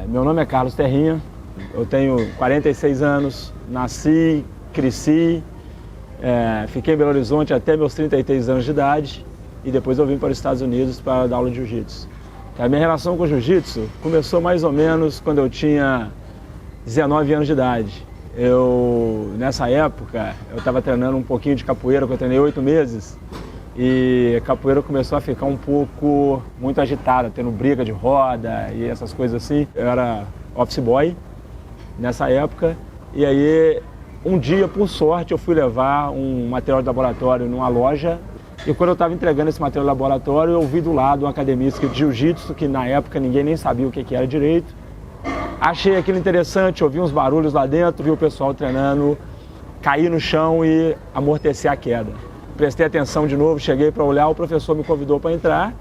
Meu nome é Carlos Terrinha, eu tenho 46 anos, nasci, cresci, fiquei em Belo Horizonte até meus 33 anos de idade e depois eu vim para os Estados Unidos para dar aula de jiu-jitsu. A minha relação com o jiu-jitsu começou mais ou menos quando eu tinha 19 anos de idade. Nessa época, eu estava treinando um pouquinho de capoeira, que eu treinei 8 meses, e a capoeira começou a ficar um pouco muito agitada, tendo briga de roda e essas coisas assim. Eu era office boy nessa época, e aí um dia, por sorte, eu fui levar um material de laboratório numa loja, e quando eu estava entregando esse material de laboratório, eu vi do lado uma academia de jiu-jitsu, que na época ninguém nem sabia o que era direito. Achei aquilo interessante, ouvi uns barulhos lá dentro, vi o pessoal treinando, cair no chão e amortecer a queda. Prestei atenção de novo, cheguei para olhar, o professor me convidou para entrar,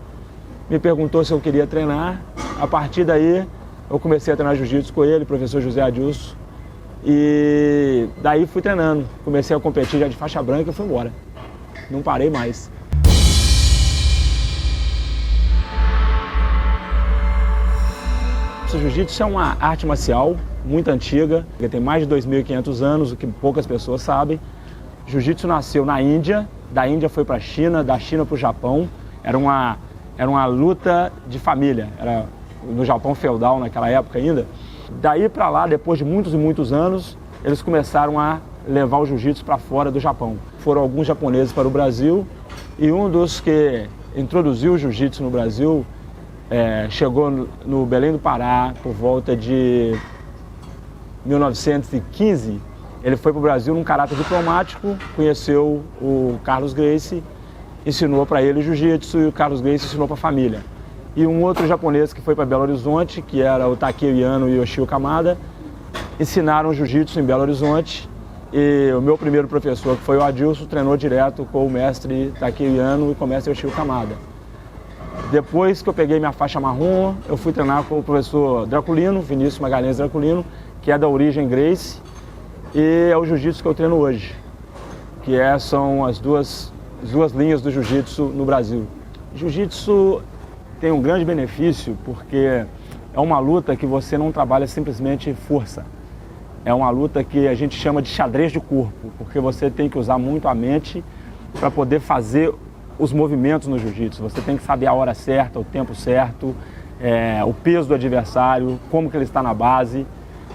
me perguntou se eu queria treinar. A partir daí, eu comecei a treinar jiu-jitsu com ele, professor José Adilson, e daí fui treinando. Comecei a competir já de faixa branca e fui embora. Não parei mais. O jiu-jitsu é uma arte marcial muito antiga, que tem mais de 2.500 anos, o que poucas pessoas sabem. O jiu-jitsu nasceu na Índia, da Índia foi para a China, da China para o Japão. Era uma luta de família, era no Japão feudal naquela época ainda. Daí para lá, depois de muitos e muitos anos, eles começaram a levar o jiu-jitsu para fora do Japão. Foram alguns japoneses para o Brasil e um dos que introduziu o jiu-jitsu no Brasil chegou no Belém do Pará por volta de 1915. Ele foi para o Brasil num caráter diplomático, conheceu o Carlos Gracie, ensinou para ele o jiu-jitsu e o Carlos Gracie ensinou para a família. E um outro japonês que foi para Belo Horizonte, que era o Takeo Yano e Yoshio Kamada, ensinaram jiu-jitsu em Belo Horizonte. E o meu primeiro professor, que foi o Adilson, treinou direto com o mestre Takeo Yano e com o mestre Yoshio Kamada. Depois que eu peguei minha faixa marrom, eu fui treinar com o professor Draculino, Vinícius Magalhães Draculino, que é da origem Gracie, e é o jiu-jitsu que eu treino hoje, que são as duas linhas do jiu-jitsu no Brasil. Jiu-jitsu tem um grande benefício porque é uma luta que você não trabalha simplesmente força. É uma luta que a gente chama de xadrez de corpo, porque você tem que usar muito a mente para poder fazer os movimentos no jiu-jitsu. Você tem que saber a hora certa, o tempo certo, o peso do adversário, como que ele está na base.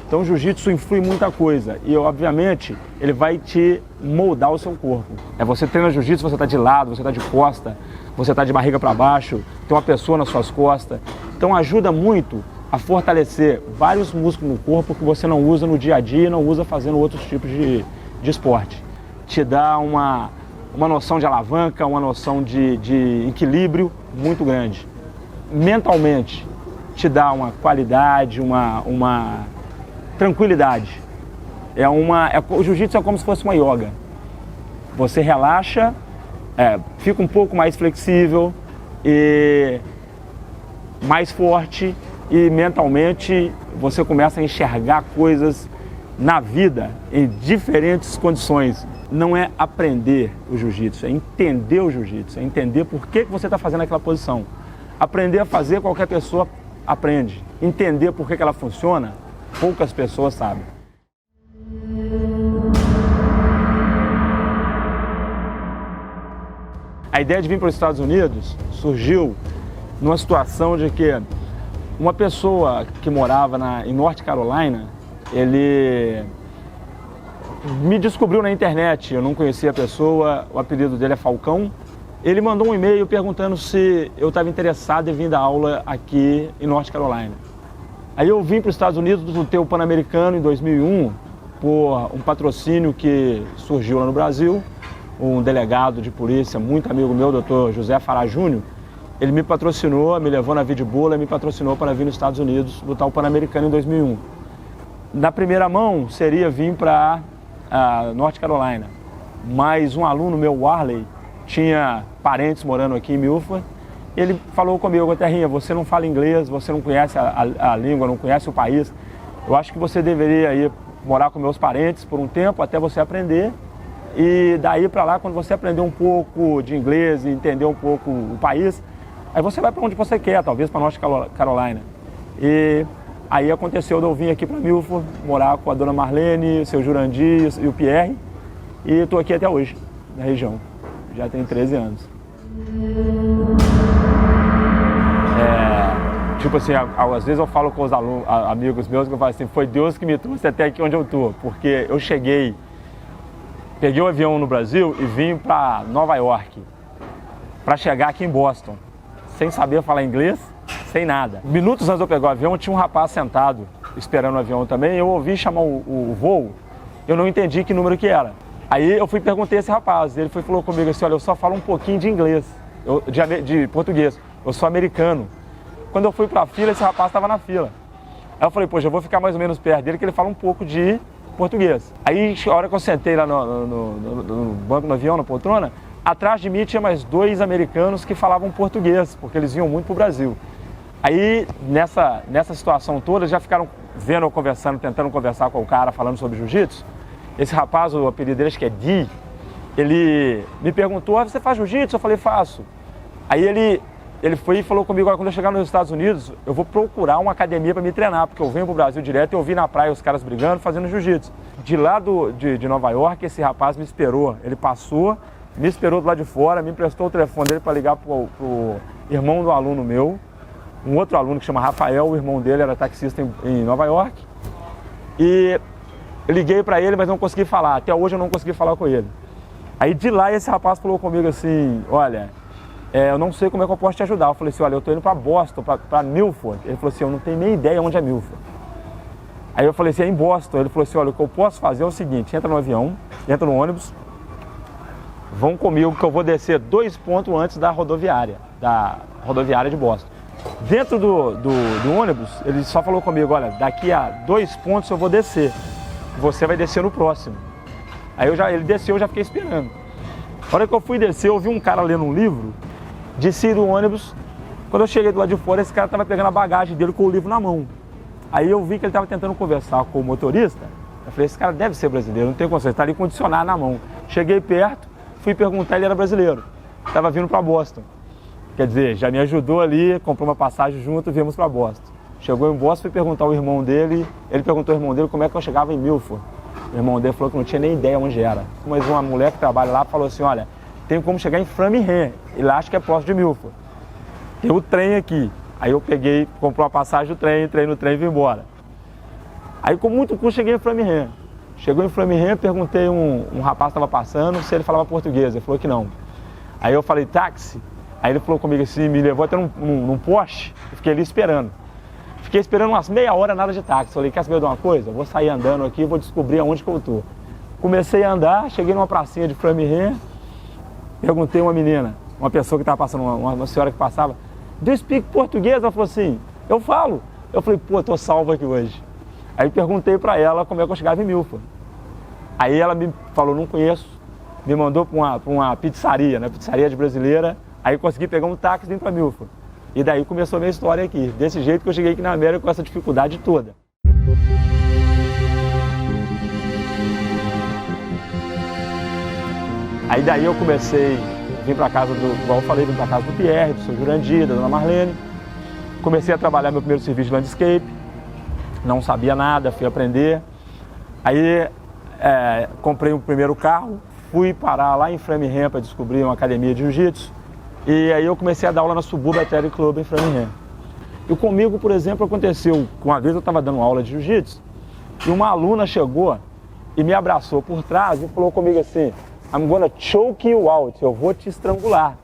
Então o jiu-jitsu influi muita coisa e, obviamente, ele vai te moldar o seu corpo. Você treina jiu-jitsu, você está de lado, você está de costa, você está de barriga para baixo, tem uma pessoa nas suas costas. Então ajuda muito a fortalecer vários músculos no corpo que você não usa no dia a dia e não usa fazendo outros tipos de esporte. Te dá uma noção de alavanca, uma noção de equilíbrio muito grande. Mentalmente, te dá uma qualidade, uma tranquilidade. O jiu-jitsu é como se fosse uma yoga. Você relaxa, fica um pouco mais flexível e mais forte, e mentalmente você começa a enxergar coisas na vida em diferentes condições. Não é aprender o jiu-jitsu, é entender o jiu-jitsu, é entender por que você está fazendo aquela posição. Aprender a fazer, qualquer pessoa aprende. Entender por que ela funciona, poucas pessoas sabem. A ideia de vir para os Estados Unidos surgiu numa situação de que uma pessoa que morava em North Carolina, ele me descobriu na internet, eu não conhecia a pessoa, o apelido dele é Falcão. Ele mandou um e-mail perguntando se eu estava interessado em vir dar aula aqui em North Carolina. Aí eu vim para os Estados Unidos no teu Pan-Americano em 2001, por um patrocínio que surgiu lá no Brasil. Um delegado de polícia, muito amigo meu, Dr. José Fará Júnior, ele me patrocinou, me levou na Vidbola e me patrocinou para vir nos Estados Unidos lutar o Pan-Americano em 2001. Na primeira mão seria vir para North Carolina, mas um aluno meu, Warley, tinha parentes morando aqui em Milford. Ele falou comigo: Terrinha, você não fala inglês, você não conhece a língua, não conhece o país. Eu acho que você deveria ir morar com meus parentes por um tempo até você aprender. E daí para lá, quando você aprender um pouco de inglês e entender um pouco o país, aí você vai para onde você quer, talvez para North Carolina. E Aí aconteceu de eu vir aqui para Milford, morar com a dona Marlene, o seu Jurandir e o Pierre, e estou aqui até hoje, na região. Já tem 13 anos. Tipo assim, às vezes eu falo com os alunos, amigos meus, que eu falo assim, foi Deus que me trouxe até aqui onde eu estou, porque eu peguei o avião no Brasil e vim para Nova York, para chegar aqui em Boston, sem saber falar inglês, sem nada. Minutos antes de eu pegar o avião, tinha um rapaz sentado, esperando o avião também, eu ouvi chamar o voo, eu não entendi que número que era. Aí eu fui e perguntei a esse rapaz, ele falou comigo assim, olha, eu só falo um pouquinho de inglês, de português, eu sou americano. Quando eu fui para a fila, esse rapaz estava na fila. Aí eu falei, poxa, eu vou ficar mais ou menos perto dele, que ele fala um pouco de português. Aí, a hora que eu sentei lá no banco do avião, na poltrona, atrás de mim tinha mais 2 americanos que falavam português, porque eles vinham muito para o Brasil. Aí, nessa situação toda, já ficaram vendo eu conversando, tentando conversar com o cara, falando sobre jiu-jitsu. Esse rapaz, o apelido dele, acho que é Di, ele me perguntou, você faz jiu-jitsu? Eu falei, faço. Aí ele foi e falou comigo, olha, quando eu chegar nos Estados Unidos, eu vou procurar uma academia para me treinar, porque eu venho pro Brasil direto e eu vi na praia os caras brigando, fazendo jiu-jitsu. De lá de Nova York, esse rapaz me esperou. Ele passou, me esperou do lado de fora, me emprestou o telefone dele para ligar pro irmão do aluno meu, um outro aluno que chama Rafael, o irmão dele era taxista em Nova York. E eu liguei para ele, mas não consegui falar. Até hoje eu não consegui falar com ele. Aí de lá esse rapaz falou comigo assim, olha, eu não sei como é que eu posso te ajudar. Eu falei assim, olha, eu tô indo para Boston, para Milford. Ele falou assim, eu não tenho nem ideia onde é Milford. Aí eu falei assim, é em Boston. Ele falou assim, olha, o que eu posso fazer é o seguinte, entra no avião, entra no ônibus, vão comigo que eu vou descer 2 pontos antes da rodoviária de Boston. Dentro do ônibus, ele só falou comigo, olha, daqui a 2 pontos eu vou descer, você vai descer no próximo. Aí ele desceu, eu já fiquei esperando. A hora que eu fui descer, eu vi um cara lendo um livro, desci do ônibus, quando eu cheguei do lado de fora, esse cara estava pegando a bagagem dele com o livro na mão. Aí eu vi que ele estava tentando conversar com o motorista, eu falei, esse cara deve ser brasileiro, não tem condições, está ali com o dicionário na mão. Cheguei perto, fui perguntar, ele era brasileiro, estava vindo para Boston. Quer dizer, já me ajudou ali, comprou uma passagem junto e viemos para Boston. Chegou em Boston, fui perguntar ao irmão dele, ele perguntou ao irmão dele como é que eu chegava em Milford. O irmão dele falou que não tinha nem ideia onde era. Mas uma mulher que trabalha lá falou assim, olha, tem como chegar em Framingham, ele acha que é próximo de Milford. Tem o trem aqui. Aí eu peguei, comprei uma passagem do trem, entrei no trem e vim embora. Aí com muito custo cheguei em Framingham. Chegou em Framingham, perguntei um rapaz que estava passando se ele falava português, ele falou que não. Aí eu falei, táxi. Aí ele falou comigo assim, me levou até num poste, eu fiquei ali esperando. Fiquei esperando umas meia hora, nada de táxi. Falei, quer saber de uma coisa? Eu vou sair andando aqui, vou descobrir aonde que eu tô. Comecei a andar, cheguei numa pracinha de Framingham, perguntei a uma menina, uma pessoa que estava passando, uma senhora que passava, do you speak português? Ela falou assim, eu falo. Eu falei, pô, tô salvo aqui hoje. Aí perguntei para ela como é que eu chegava em Milford. Aí ela me falou, não conheço, me mandou para uma pizzaria, né, pizzaria de brasileira. Aí eu consegui pegar um táxi dentro para Milford. E daí começou a minha história aqui. Desse jeito que eu cheguei aqui na América com essa dificuldade toda. Aí daí eu comecei, vim para casa igual eu falei, vim para casa do Pierre, do seu Jurandir, da dona Marlene. Comecei a trabalhar meu primeiro serviço de landscape. Não sabia nada, fui aprender. Aí comprei o primeiro carro, fui parar lá em Framingham para descobrir uma academia de jiu-jitsu. E aí eu comecei a dar aula na Suburban Athletic Club em Framingham. E comigo, por exemplo, aconteceu, uma vez eu estava dando aula de jiu-jitsu e uma aluna chegou e me abraçou por trás e falou comigo assim, I'm gonna choke you out, eu vou te estrangular.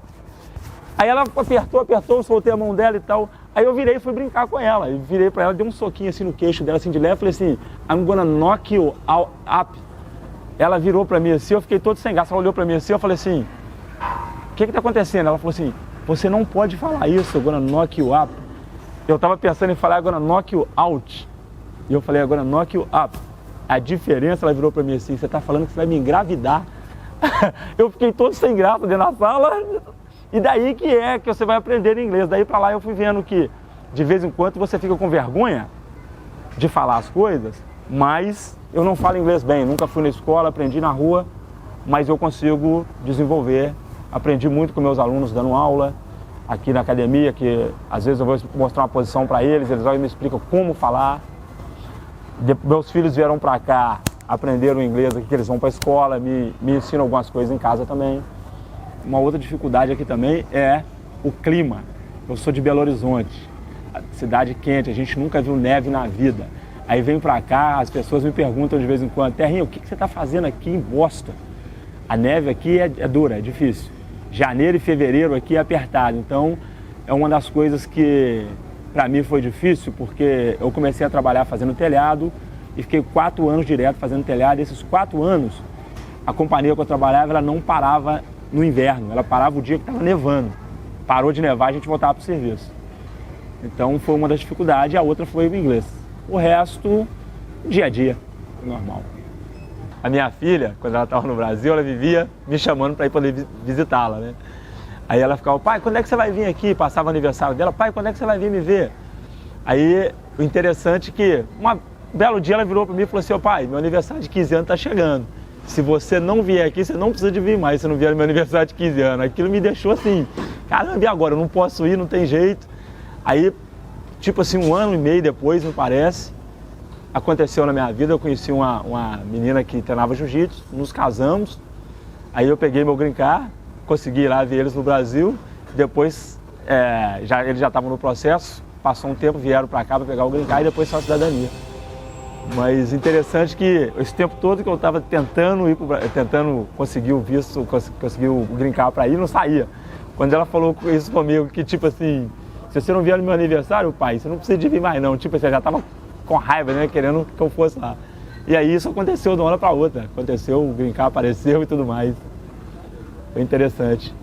Aí ela apertou, soltei a mão dela e tal. Aí eu virei e fui brincar com ela. E virei para ela, dei um soquinho assim no queixo dela, assim de leve, falei assim, I'm gonna knock you out up. Ela virou para mim assim, eu fiquei todo sem graça, ela olhou para mim assim, eu falei assim, o que está acontecendo? Ela falou assim, você não pode falar isso, I'm gonna knock you up. Eu estava pensando em falar, I'm gonna knock you out. E eu falei, I'm gonna knock you up. A diferença, ela virou para mim assim, você está falando que você vai me engravidar. Eu fiquei todo sem graça dentro da sala. E daí que você vai aprender inglês. Daí para lá eu fui vendo que, de vez em quando, você fica com vergonha de falar as coisas, mas eu não falo inglês bem. Nunca fui na escola, aprendi na rua, mas eu consigo desenvolver. Aprendi muito com meus alunos dando aula aqui na academia, que às vezes eu vou mostrar uma posição para eles, eles me explicam como falar. Meus filhos vieram para cá, aprenderam inglês aqui, que eles vão para a escola, me ensinam algumas coisas em casa também. Uma outra dificuldade aqui também é o clima. Eu sou de Belo Horizonte, cidade quente, a gente nunca viu neve na vida. Aí venho pra cá, as pessoas me perguntam de vez em quando: Terrinho, o que você está fazendo aqui em Boston? A neve aqui é dura, é difícil. Janeiro e fevereiro aqui é apertado, então é uma das coisas que para mim foi difícil, porque eu comecei a trabalhar fazendo telhado e fiquei 4 anos direto fazendo telhado. E esses 4 anos, a companhia que eu trabalhava, ela não parava no inverno, ela parava o dia que estava nevando. Parou de nevar, a gente voltava para o serviço. Então foi uma das dificuldades, a outra foi o inglês. O resto, dia a dia, normal. A minha filha, quando ela estava no Brasil, ela vivia me chamando para ir poder visitá-la, né? Aí ela ficava: pai, quando é que você vai vir aqui? Passava o aniversário dela: pai, quando é que você vai vir me ver? Aí o interessante é que, um belo dia ela virou para mim e falou assim: pai, meu aniversário de 15 anos está chegando. Se você não vier aqui, você não precisa de vir mais, se não vier no meu aniversário de 15 anos. Aquilo me deixou assim: caramba, e agora? Eu não posso ir, não tem jeito. Aí, tipo assim, 1 ano e meio depois, me parece, aconteceu na minha vida. Eu conheci uma menina que treinava jiu-jitsu, nos casamos. Aí eu peguei meu green card, consegui ir lá ver eles no Brasil. Depois, eles já estavam no processo, passou um tempo, vieram para cá para pegar o green card e depois só a cidadania. Mas interessante que esse tempo todo que eu estava tentando conseguir o visto, conseguir o green card para ir, não saía. Quando ela falou isso comigo, que tipo assim: se você não vier no meu aniversário, pai, você não precisa de vir mais não. Tipo assim, eu já estava com raiva, né, querendo que eu fosse lá. E aí isso aconteceu de uma hora para outra. Aconteceu, o green card apareceu e tudo mais. Foi interessante.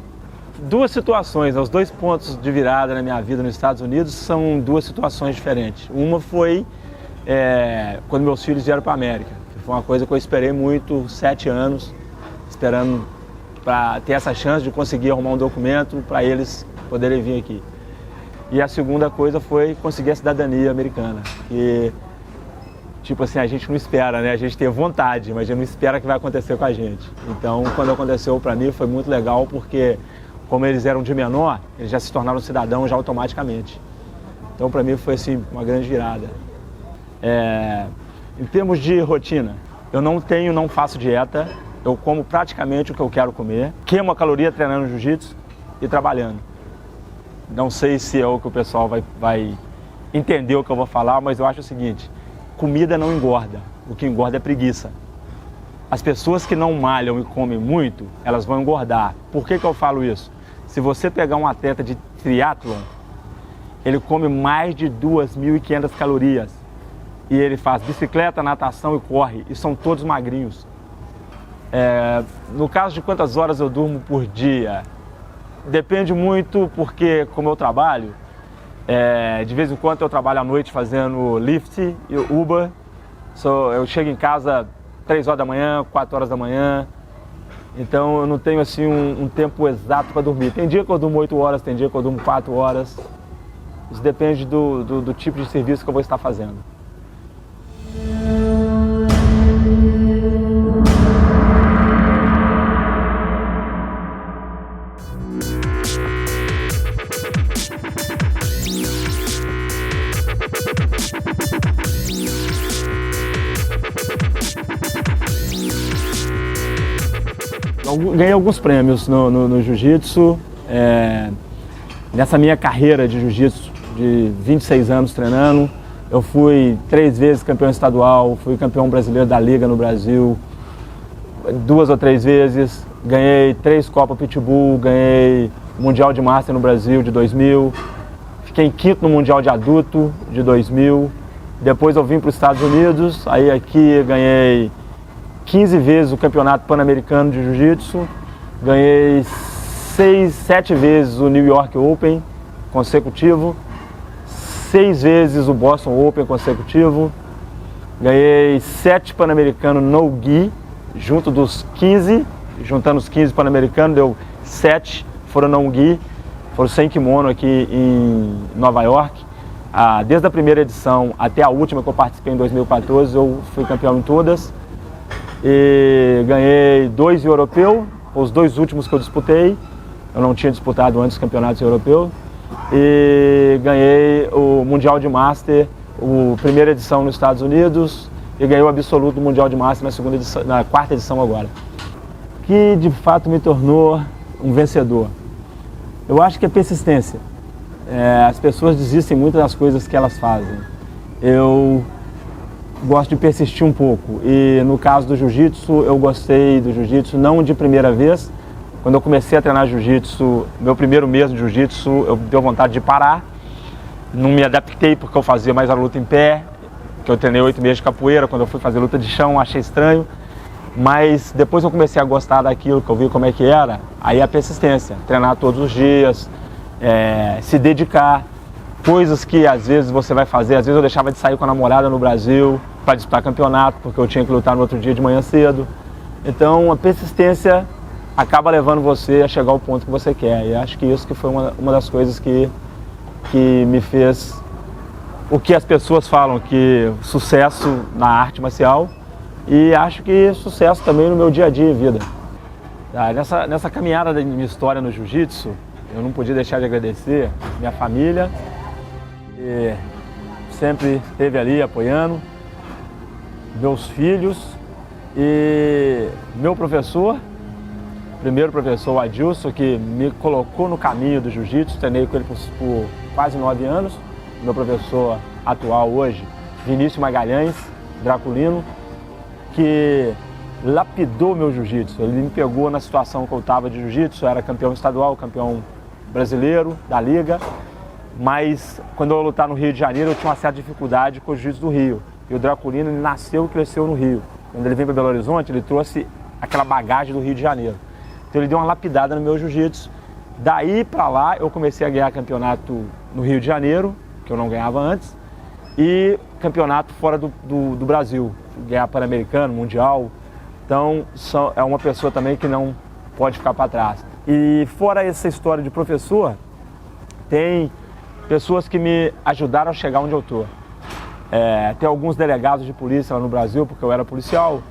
2 situações, os 2 pontos de virada na minha vida nos Estados Unidos são 2 situações diferentes. Uma foi quando meus filhos vieram para a América. Foi uma coisa que eu esperei muito, 7 anos, esperando para ter essa chance de conseguir arrumar um documento para eles poderem vir aqui. E a segunda coisa foi conseguir a cidadania americana. E, tipo assim, a gente não espera, né? A gente tem vontade, mas a gente não espera que vai acontecer com a gente. Então, quando aconteceu para mim, foi muito legal, porque como eles eram de menor, eles já se tornaram cidadãos já automaticamente. Então, para mim, foi assim, uma grande virada. Em termos de rotina, eu não faço dieta, eu como praticamente o que eu quero comer, queimo a caloria treinando jiu-jitsu e trabalhando. Não sei se é o que o pessoal vai entender o que eu vou falar, mas eu acho o seguinte: comida não engorda, o que engorda é preguiça. As pessoas que não malham e comem muito, elas vão engordar. Por que eu falo isso? Se você pegar um atleta de triatlon, ele come mais de 2.500 calorias. E ele faz bicicleta, natação e corre, e são todos magrinhos. No caso de quantas horas eu durmo por dia, depende muito, porque como eu trabalho, de vez em quando eu trabalho à noite fazendo Lyft e Uber. Eu chego em casa 3 horas da manhã, 4 horas da manhã, então eu não tenho assim um tempo exato para dormir. Tem dia que eu durmo 8 horas, tem dia que eu durmo 4 horas. Isso depende do tipo de serviço que eu vou estar fazendo. Eu ganhei alguns prêmios no jiu-jitsu. Nessa minha carreira de jiu-jitsu de 26 anos treinando, eu fui 3 vezes campeão estadual, fui campeão brasileiro da Liga no Brasil 2 ou 3 vezes, ganhei 3 Copa Pitbull, ganhei Mundial de Master no Brasil de 2000, fiquei em 5º no Mundial de Adulto de 2000, depois eu vim para os Estados Unidos, aí aqui ganhei 15 vezes o Campeonato Pan-Americano de Jiu-Jitsu, ganhei 7 vezes o New York Open consecutivo, 6 vezes o Boston Open consecutivo, ganhei 7 Pan-Americanos no gi, juntando os 15 Pan-Americanos, deu 7, foram no gi, foram sem kimono aqui em Nova York. Desde a primeira edição até a última que eu participei em 2014, eu fui campeão em todas. E ganhei 2 europeu, os 2 últimos que eu disputei, eu não tinha disputado antes os campeonatos europeus, e ganhei o Mundial de Master, a primeira edição nos Estados Unidos, e ganhei o absoluto do Mundial de Master na quarta edição agora. Que de fato me tornou um vencedor. Eu acho que é persistência. As pessoas desistem muito das coisas que elas fazem. Eu gosto de persistir um pouco, e no caso do jiu-jitsu, eu gostei do jiu-jitsu não de primeira vez. Quando eu comecei a treinar jiu-jitsu, meu primeiro mês de jiu-jitsu, eu deu vontade de parar. Não me adaptei porque eu fazia mais a luta em pé, que eu treinei 8 meses de capoeira. Quando eu fui fazer luta de chão, achei estranho. Mas depois eu comecei a gostar daquilo, que eu vi como é que era, aí a persistência, treinar todos os dias, se dedicar, coisas que às vezes você vai fazer. Às vezes eu deixava de sair com a namorada no Brasil para disputar campeonato, porque eu tinha que lutar no outro dia de manhã cedo. Então a persistência acaba levando você a chegar ao ponto que você quer, e acho que isso que foi uma das coisas que me fez o que as pessoas falam, que sucesso na arte marcial, e acho que sucesso também no meu dia a dia e vida. Nessa caminhada da minha história no jiu-jitsu, eu não podia deixar de agradecer minha família, que sempre esteve ali apoiando, meus filhos e meu professor, primeiro professor, o Adilson, que me colocou no caminho do jiu-jitsu. Treinei com ele por quase 9 anos. Meu professor atual hoje, Vinícius Magalhães, Draculino, que lapidou meu jiu-jitsu. Ele me pegou na situação que eu estava de jiu-jitsu, era campeão estadual, campeão brasileiro da liga, mas quando eu ia lutar no Rio de Janeiro, eu tinha uma certa dificuldade com o jiu-jitsu do Rio. E o Draculino, ele nasceu e cresceu no Rio. Quando ele veio para Belo Horizonte, ele trouxe aquela bagagem do Rio de Janeiro. Então ele deu uma lapidada no meu jiu-jitsu. Daí para lá eu comecei a ganhar campeonato no Rio de Janeiro, que eu não ganhava antes, e campeonato fora do Brasil, ganhar Pan-Americano, Mundial. Então é uma pessoa também que não pode ficar para trás. E fora essa história de professor, tem pessoas que me ajudaram a chegar onde eu estou. Tem alguns delegados de polícia lá no Brasil, porque eu era policial,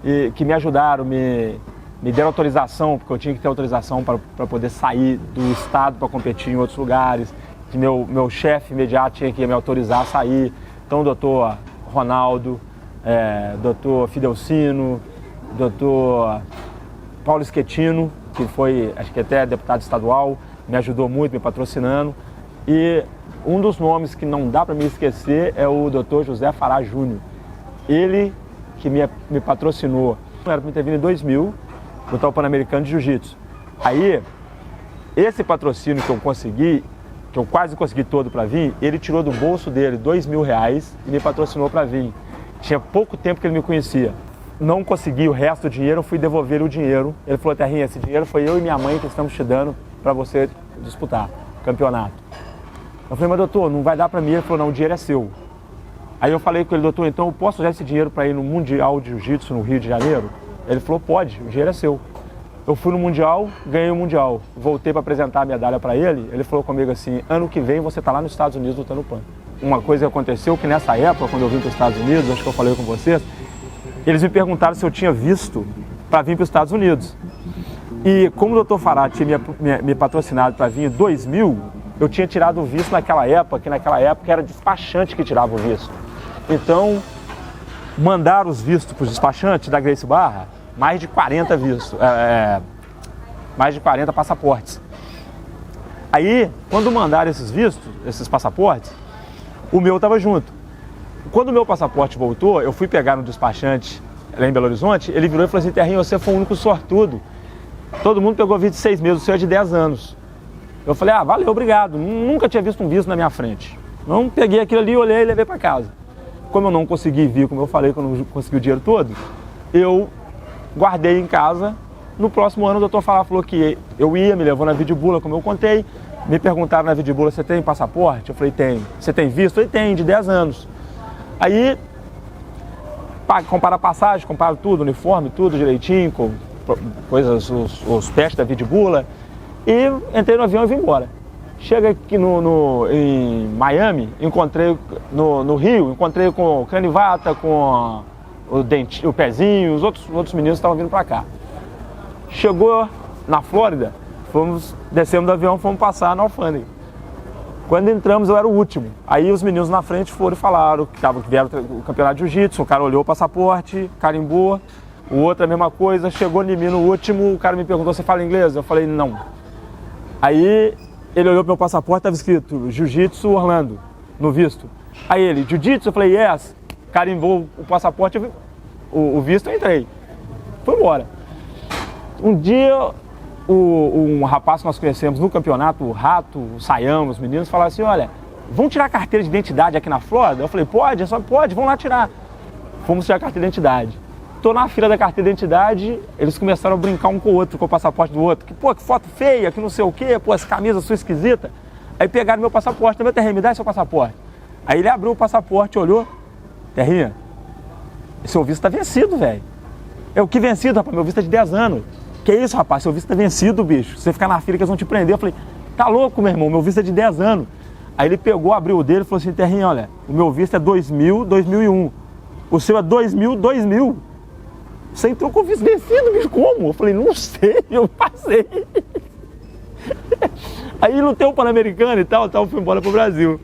e que me ajudaram, me deram autorização, porque eu tinha que ter autorização para poder sair do estado para competir em outros lugares, que meu chefe imediato tinha que me autorizar a sair. Então o doutor Ronaldo, doutor Fidelcino, doutor Paulo Schettino, que foi, acho que até deputado estadual, me ajudou muito, me patrocinando. E um dos nomes que não dá para me esquecer é o doutor José Fará Júnior. Ele que me patrocinou. Era para me ter vindo em 2000, lutar o Pan-Americano de Jiu-Jitsu. Aí, esse patrocínio que eu consegui, que eu quase consegui todo para vir, ele tirou do bolso dele R$2.000 e me patrocinou para vir. Tinha pouco tempo que ele me conhecia. Não consegui o resto do dinheiro, eu fui devolver o dinheiro. Ele falou: Terrinha, esse dinheiro foi eu e minha mãe que estamos te dando para você disputar o campeonato. Eu falei: mas doutor, não vai dar para mim. Ele falou: não, o dinheiro é seu. Aí eu falei com ele: doutor, então eu posso usar esse dinheiro para ir no Mundial de Jiu-Jitsu no Rio de Janeiro? Ele falou: pode, o dinheiro é seu. Eu fui no Mundial, ganhei o Mundial. Voltei para apresentar a medalha para ele. Ele falou comigo assim: ano que vem você está lá nos Estados Unidos lutando PAN. Uma coisa que aconteceu que nessa época, quando eu vim para os Estados Unidos, acho que eu falei com vocês, eles me perguntaram se eu tinha visto para vir para os Estados Unidos. E como o doutor Fará tinha me patrocinado para vir em 2000, eu tinha tirado o visto naquela época, que naquela época era despachante que tirava o visto. Então, mandaram os vistos para os despachantes da Gracie Barra, mais de 40 vistos, mais de 40 passaportes. Aí, quando mandaram esses vistos, esses passaportes, o meu estava junto. Quando o meu passaporte voltou, eu fui pegar no despachante lá em Belo Horizonte, ele virou e falou assim: Terrinho, você foi o único sortudo. Todo mundo pegou visto de 6 meses, o seu é de 10 anos. Eu falei: ah, valeu, obrigado. Nunca tinha visto um visto na minha frente. Não peguei aquilo ali, olhei e levei para casa. Como eu não consegui vir, como eu falei, que eu não consegui o dinheiro todo, eu guardei em casa. No próximo ano o doutor falou que eu ia, me levou na Vidibula, como eu contei. Me perguntaram na Vidibula: você tem passaporte? Eu falei: tem. Você tem visto? Eu falei: tem, de 10 anos. Aí, compara passagem, compara tudo, uniforme, tudo direitinho, com coisas, os testes da Vidibula. E entrei no avião e vim embora. Chega aqui em Miami, encontrei no Rio, encontrei com o Canivata, com o Pezinho, os outros meninos estavam vindo para cá. Chegou na Flórida, Descemos do avião, fomos passar na alfândega. Quando entramos, eu era o último. Aí os meninos na frente foram e falaram que vieram o campeonato de jiu-jitsu, o cara olhou o passaporte, carimbou, o outro a mesma coisa, chegou em mim no último, o cara me perguntou, você fala inglês? Eu falei, não. Aí ele olhou pro meu passaporte, estava escrito Jiu-Jitsu Orlando, no visto. Aí ele, Jiu-Jitsu? Eu falei, yes. Carimbou o passaporte, o visto, eu entrei. Foi embora. Um dia, um rapaz que nós conhecemos no campeonato, o Rato, o Saião, os meninos, falaram assim, olha, vamos tirar a carteira de identidade aqui na Flórida? Eu falei, pode, pode, vamos lá tirar. Fomos tirar a carteira de identidade. Tô na fila da carteira de identidade, eles começaram a brincar um com o outro, com o passaporte do outro. Que, pô, que foto feia, que não sei o quê, pô, essa camisa sua esquisita. Aí pegaram meu passaporte, meu Terrinha, me dá seu passaporte. Aí ele abriu o passaporte, olhou, Terrinha, seu visto tá vencido, velho. É o que vencido, rapaz, meu visto é de 10 anos. Que isso, rapaz, seu visto tá vencido, bicho. Se você ficar na fila que eles vão te prender. Eu falei, tá louco, meu irmão, meu visto é de 10 anos. Aí ele pegou, abriu o dele e falou assim, Terrinha, olha, o meu visto é 2000, 2001. O seu é 2000, 2000. Você entrou com o visto vencido, bicho, como? Eu falei, não sei, eu passei. Aí lutei o Pan-Americano e tal, fui embora pro Brasil.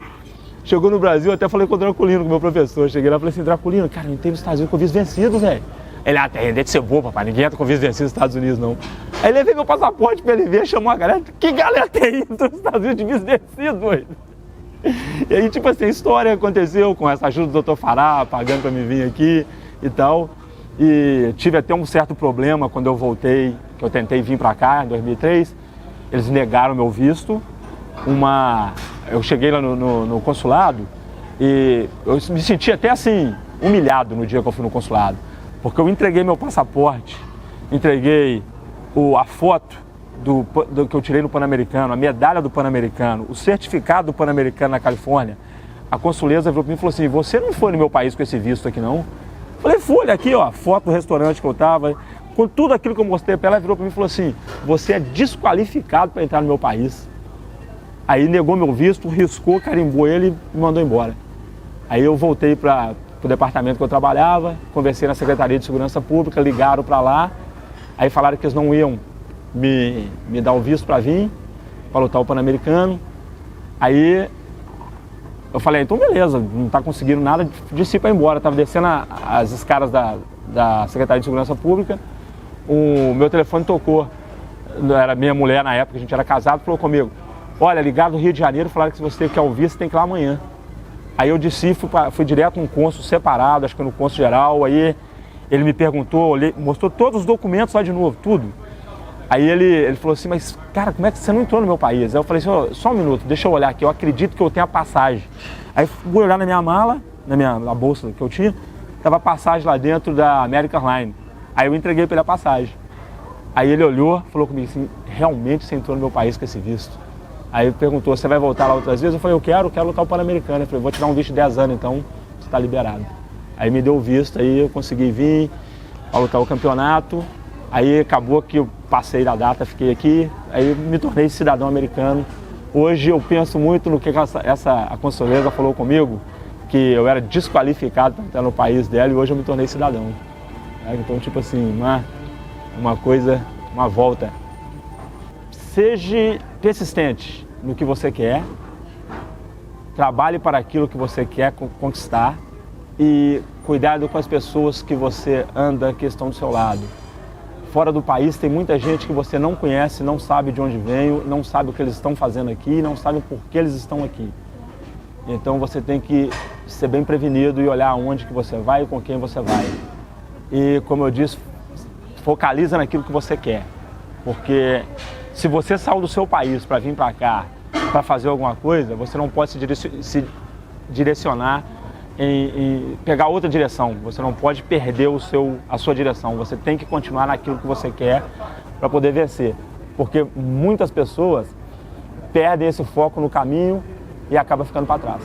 Chegou no Brasil, até falei com o Draculino, com o meu professor. Cheguei lá e falei assim, Draculino, cara, eu entrei nos Estados Unidos com o visto vencido, velho. Ele, deve ser boa, papai, ninguém entra com visto vencido nos Estados Unidos, não. Aí levei meu passaporte pra ele ver, chamou a galera, que galera tem nos Estados Unidos de visto vencido, doido? E aí, tipo assim, a história aconteceu com essa ajuda do Dr. Fará, pagando pra me vir aqui e tal. E tive até um certo problema quando eu voltei, que eu tentei vir pra cá em 2003. Eles negaram meu visto. Eu cheguei lá no consulado e eu me senti até assim, humilhado no dia que eu fui no consulado. Porque eu entreguei meu passaporte, entreguei a foto do que eu tirei no Pan-Americano, a medalha do Pan-Americano, o certificado do Pan-Americano na Califórnia. A consuleza virou para mim e falou assim, você não foi no meu país com esse visto aqui não? Falei, fui, olha aqui, ó, foto do restaurante que eu tava, com tudo aquilo que eu mostrei para ela, virou para mim e falou assim, você é desqualificado para entrar no meu país. Aí negou meu visto, riscou, carimbou ele e me mandou embora. Aí eu voltei para o departamento que eu trabalhava, conversei na Secretaria de Segurança Pública, ligaram para lá, aí falaram que eles não iam me dar o visto para vir, para lutar o Pan-Americano. Aí eu falei, então beleza, não está conseguindo nada, disse para ir embora. Estava descendo as escadas da Secretaria de Segurança Pública, o meu telefone tocou, era minha mulher na época, a gente era casado, falou comigo, olha, ligaram do Rio de Janeiro, falaram que se você quer o visto, tem que ir lá amanhã. Aí eu disse, fui direto num cônsul separado, acho que no cônsul geral, aí ele me perguntou, mostrou todos os documentos lá de novo, tudo. Aí ele falou assim, mas cara, como é que você não entrou no meu país? Aí eu falei assim, só um minuto, deixa eu olhar aqui, eu acredito que eu tenho a passagem. Aí fui olhar na minha mala, na bolsa que eu tinha, tava a passagem lá dentro da American Airlines. Aí eu entreguei para ele a passagem. Aí ele olhou, falou comigo assim, realmente você entrou no meu país com esse visto? Aí ele perguntou, você vai voltar lá outras vezes? Eu falei, eu quero lutar o Pan-Americano. Eu falei, vou tirar um visto de 10 anos, então você está liberado. Aí me deu o visto, aí eu consegui vir para lutar o campeonato. Aí acabou que eu passei da data, fiquei aqui, aí eu me tornei cidadão americano. Hoje eu penso muito no que a consuleza falou comigo, que eu era desqualificado para entrar no país dela e hoje eu me tornei cidadão. Então, tipo assim, uma coisa, uma volta. Seja persistente no que você quer, trabalhe para aquilo que você quer conquistar e cuidado com as pessoas que você anda, que estão do seu lado. Fora do país tem muita gente que você não conhece, não sabe de onde veio, não sabe o que eles estão fazendo aqui, não sabe por que eles estão aqui. Então você tem que ser bem prevenido e olhar aonde que você vai e com quem você vai. E como eu disse, focaliza naquilo que você quer. Porque se você saiu do seu país para vir para cá, para fazer alguma coisa, você não pode se direcionar em pegar outra direção. Você não pode perder a sua direção. Você tem que continuar naquilo que você quer para poder vencer. Porque muitas pessoas perdem esse foco no caminho e acabam ficando para trás.